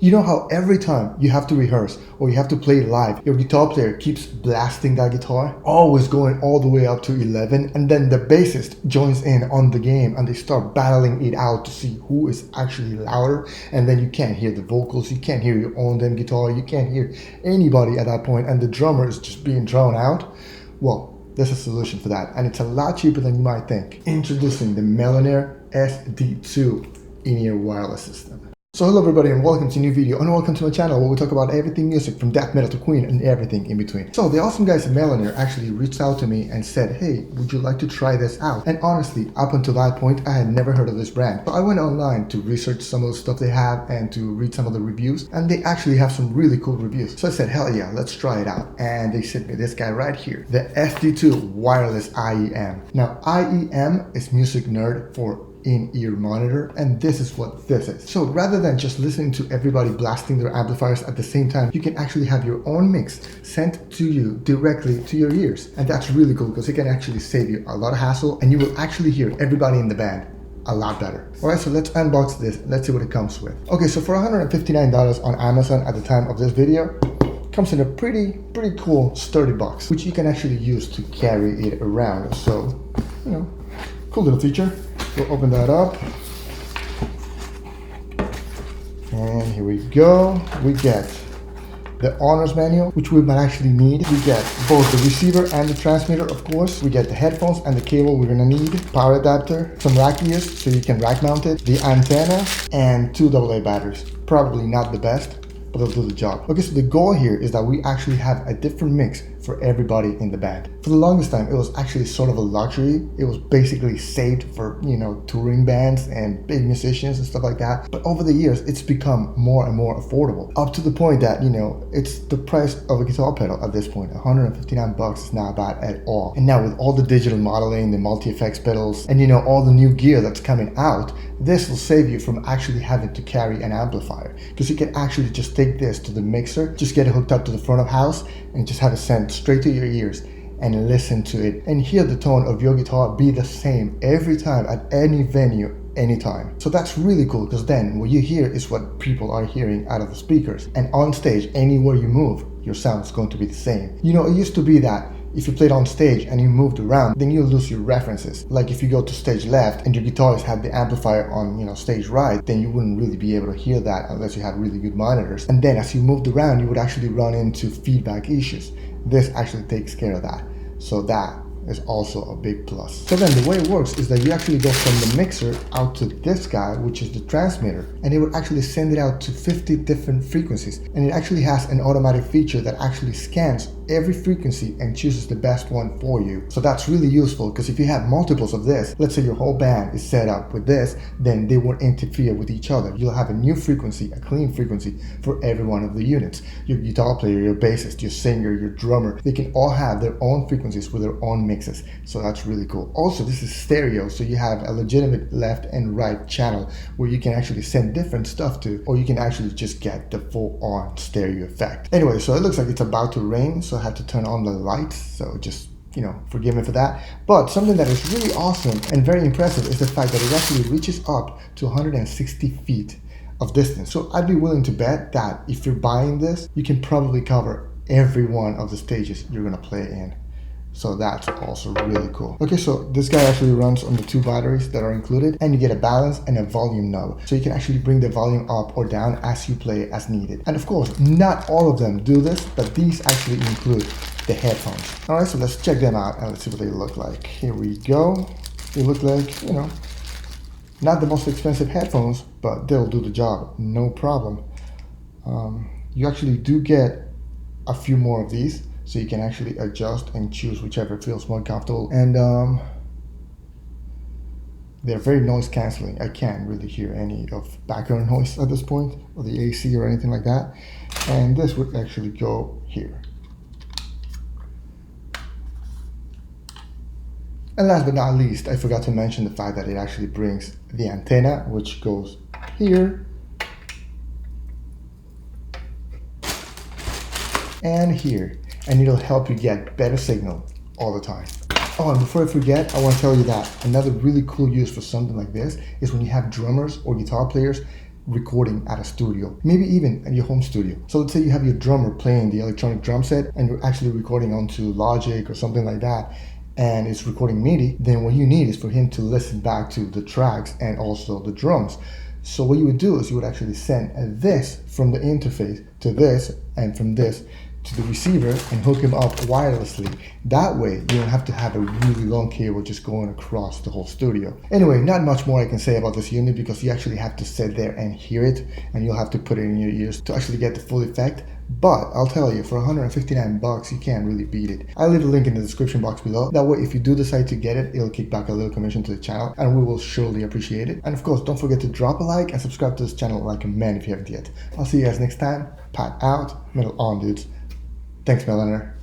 You know how every time you have to rehearse or you have to play live, your guitar player keeps blasting that guitar, always going all the way up to 11, and then the bassist joins in on the game and they start battling it out to see who is actually louder, and then you can't hear the vocals, you can't hear your own damn guitar, you can't hear anybody at that point, and the drummer is just being drowned out? Well, there's a solution for that, and it's a lot cheaper than you might think. Introducing the Melonare SD in-ear wireless system. So hello everybody and welcome to a new video, and welcome to my channel where we talk about everything music from death metal to Queen and everything in between. So the awesome guys at Melonare actually reached out to me and said, hey, would you like to try this out? And honestly, up until that point, I had never heard of this brand. So I went online to research some of the stuff they have and to read some of the reviews, and they actually have some really cool reviews. So I said, hell yeah, let's try it out. And they sent me this guy right here, the SD2 Wireless IEM. Now IEM is music nerd for in-ear monitor, and this is what this is. So rather than just listening to everybody blasting their amplifiers at the same time, you can actually have your own mix sent to you directly to your ears, and that's really cool because it can actually save you a lot of hassle, and you will actually hear everybody in the band a lot better. Alright, so let's unbox this. Let's see what it comes with. Okay, so for $159 on Amazon at the time of this video, comes in a pretty cool sturdy box, which you can actually use to carry it around. So, you know, cool little feature. We'll open that up, and here we go. We get the owner's manual, which we might actually need. We get both the receiver and the transmitter, of course. We get the headphones and the cable we're gonna need, power adapter, some rack gears so you can rack mount it, the antenna, and 2 AA batteries. Probably not the best, but they'll do the job. Okay, so the goal here is that we actually have a different mix for everybody in the band. For the longest time, it was actually sort of a luxury. It was basically saved for, you know, touring bands and big musicians and stuff like that. But over the years, it's become more and more affordable, up to the point that, you know, it's the price of a guitar pedal at this point. 159 bucks is not bad at all. And now with all the digital modeling, the multi-effects pedals, and, you know, all the new gear that's coming out, this will save you from actually having to carry an amplifier, because you can actually just take this to the mixer, just get it hooked up to the front of house, and just have it sent straight to your ears and listen to it and hear the tone of your guitar be the same every time at any venue, anytime. So that's really cool, because then what you hear is what people are hearing out of the speakers, and on stage, anywhere you move, your sound is going to be the same. You know, it used to be that if you played on stage and you moved around, then you'll lose your references. Like if you go to stage left and your guitarist had the amplifier on, you know, stage right, then you wouldn't really be able to hear that unless you had really good monitors. And then as you moved around, you would actually run into feedback issues. This actually takes care of that. So that is also a big plus. So then the way it works is that you actually go from the mixer out to this guy, which is the transmitter, and it will actually send it out to 50 different frequencies. And it actually has an automatic feature that actually scans every frequency and chooses the best one for you. So that's really useful, because if you have multiples of this, let's say your whole band is set up with this, then they won't interfere with each other. You'll have a new frequency, a clean frequency for every one of the units. Your guitar player, your bassist, your singer, your drummer, they can all have their own frequencies with their own mixes. So that's really cool. Also, this is stereo, so you have a legitimate left and right channel where you can actually send different stuff to, or you can actually just get the full-on stereo effect. Anyway, so it looks like it's about to rain, so I had to turn on the lights, so just, you know, forgive me for that. But something that is really awesome and very impressive is the fact that it actually reaches up to 160 feet of distance. So I'd be willing to bet that if you're buying this, you can probably cover every one of the stages you're gonna play in. So that's also really cool. Okay, so this guy actually runs on the 2 batteries that are included, and you get a balance and a volume knob. So you can actually bring the volume up or down as you play as needed. And of course, not all of them do this, but these actually include the headphones. All right, so let's check them out and let's see what they look like. Here we go. They look like, you know, not the most expensive headphones, but they'll do the job, no problem. You actually do get a few more of these, so you can actually adjust and choose whichever feels more comfortable. And they're very noise canceling. I can't really hear any of background noise at this point, or the AC or anything like that. And this would actually go here. And last but not least, I forgot to mention the fact that it actually brings the antenna, which goes here and here. And it'll help you get better signal all the time. Oh, and before I forget, I want to tell you that another really cool use for something like this is when you have drummers or guitar players recording at a studio, maybe even at your home studio. So let's say you have your drummer playing the electronic drum set and you're actually recording onto Logic or something like that, and it's recording MIDI, then what you need is for him to listen back to the tracks and also the drums. So what you would do is you would actually send this from the interface to this, and from this to the receiver, and hook him up wirelessly. That way you don't have to have a really long cable just going across the whole studio. Anyway, not much more I can say about this unit, because you actually have to sit there and hear it, and you'll have to put it in your ears to actually get the full effect. But I'll tell you, for 159 bucks, you can't really beat it. I'll leave a link in the description box below. That way, if you do decide to get it, it'll kick back a little commission to the channel, and we will surely appreciate it. And of course, don't forget to drop a like and subscribe to this channel like a man if you haven't yet. I'll see you guys next time. Pat out. Metal on, dudes. Thanks, Melonare.